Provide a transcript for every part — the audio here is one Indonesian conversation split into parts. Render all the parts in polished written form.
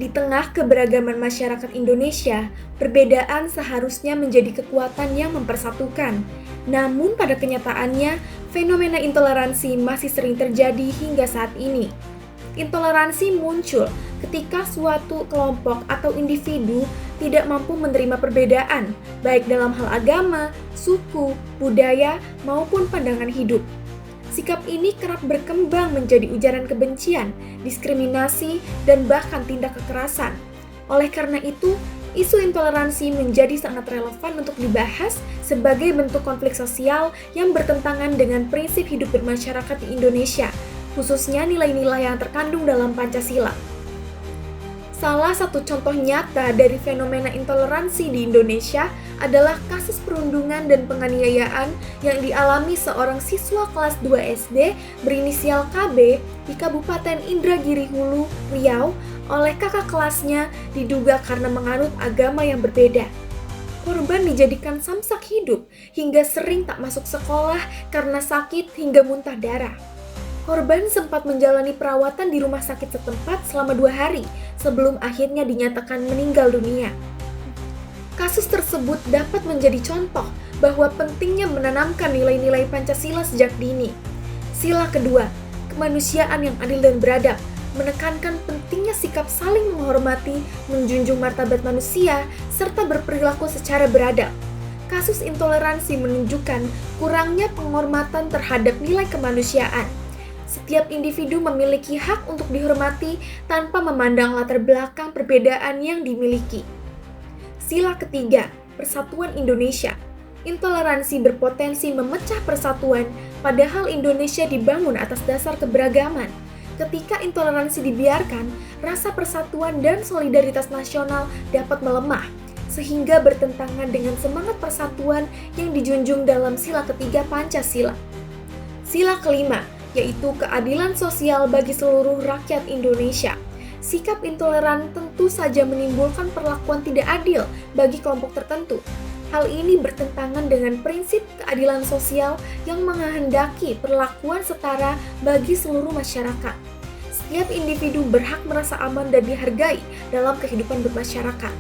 Di tengah keberagaman masyarakat Indonesia, perbedaan seharusnya menjadi kekuatan yang mempersatukan. Namun pada kenyataannya, fenomena intoleransi masih sering terjadi hingga saat ini. Intoleransi muncul ketika suatu kelompok atau individu tidak mampu menerima perbedaan, baik dalam hal agama, suku, budaya, maupun pandangan hidup. Sikap ini kerap berkembang menjadi ujaran kebencian, diskriminasi, dan bahkan tindak kekerasan. Oleh karena itu, isu intoleransi menjadi sangat relevan untuk dibahas sebagai bentuk konflik sosial yang bertentangan dengan prinsip hidup bermasyarakat di Indonesia, khususnya nilai-nilai yang terkandung dalam Pancasila. Salah satu contoh nyata dari fenomena intoleransi di Indonesia adalah kasus perundungan dan penganiayaan yang dialami seorang siswa kelas 2 SD berinisial KB di Kabupaten Indragiri Hulu, Riau oleh kakak kelasnya diduga karena menganut agama yang berbeda. Korban dijadikan samsak hidup hingga sering tak masuk sekolah karena sakit hingga muntah darah. Korban sempat menjalani perawatan di rumah sakit setempat selama 2 hari sebelum akhirnya dinyatakan meninggal dunia. Kasus tersebut dapat menjadi contoh bahwa pentingnya menanamkan nilai-nilai Pancasila sejak dini. Sila kedua, kemanusiaan yang adil dan beradab, menekankan pentingnya sikap saling menghormati, menjunjung martabat manusia, serta berperilaku secara beradab. Kasus intoleransi menunjukkan kurangnya penghormatan terhadap nilai kemanusiaan. Setiap individu memiliki hak untuk dihormati tanpa memandang latar belakang perbedaan yang dimiliki. Sila ketiga, Persatuan Indonesia. Intoleransi berpotensi memecah persatuan, padahal Indonesia dibangun atas dasar keberagaman. Ketika intoleransi dibiarkan, rasa persatuan dan solidaritas nasional dapat melemah, sehingga bertentangan dengan semangat persatuan yang dijunjung dalam sila ketiga Pancasila. Sila kelima, yaitu keadilan sosial bagi seluruh rakyat Indonesia. Sikap intoleran tentu saja menimbulkan perlakuan tidak adil bagi kelompok tertentu. Hal ini bertentangan dengan prinsip keadilan sosial yang menghendaki perlakuan setara bagi seluruh masyarakat. Setiap individu berhak merasa aman dan dihargai dalam kehidupan bermasyarakat.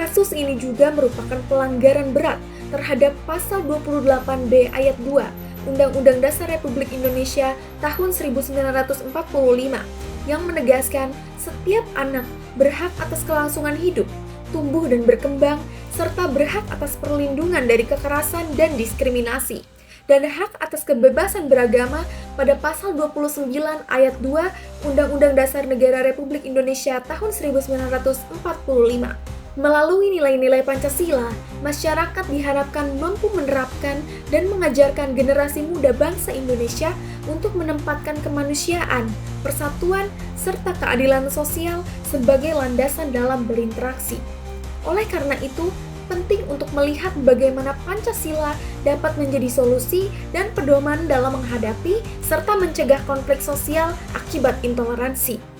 Kasus ini juga merupakan pelanggaran berat terhadap pasal 28B ayat 2 Undang-Undang Dasar Republik Indonesia tahun 1945 yang menegaskan setiap anak berhak atas kelangsungan hidup, tumbuh dan berkembang, serta berhak atas perlindungan dari kekerasan dan diskriminasi, dan hak atas kebebasan beragama pada pasal 29 ayat 2 Undang-Undang Dasar Negara Republik Indonesia tahun 1945. Melalui nilai-nilai Pancasila, masyarakat diharapkan mampu menerapkan dan mengajarkan generasi muda bangsa Indonesia untuk menempatkan kemanusiaan, persatuan, serta keadilan sosial sebagai landasan dalam berinteraksi. Oleh karena itu, penting untuk melihat bagaimana Pancasila dapat menjadi solusi dan pedoman dalam menghadapi serta mencegah konflik sosial akibat intoleransi.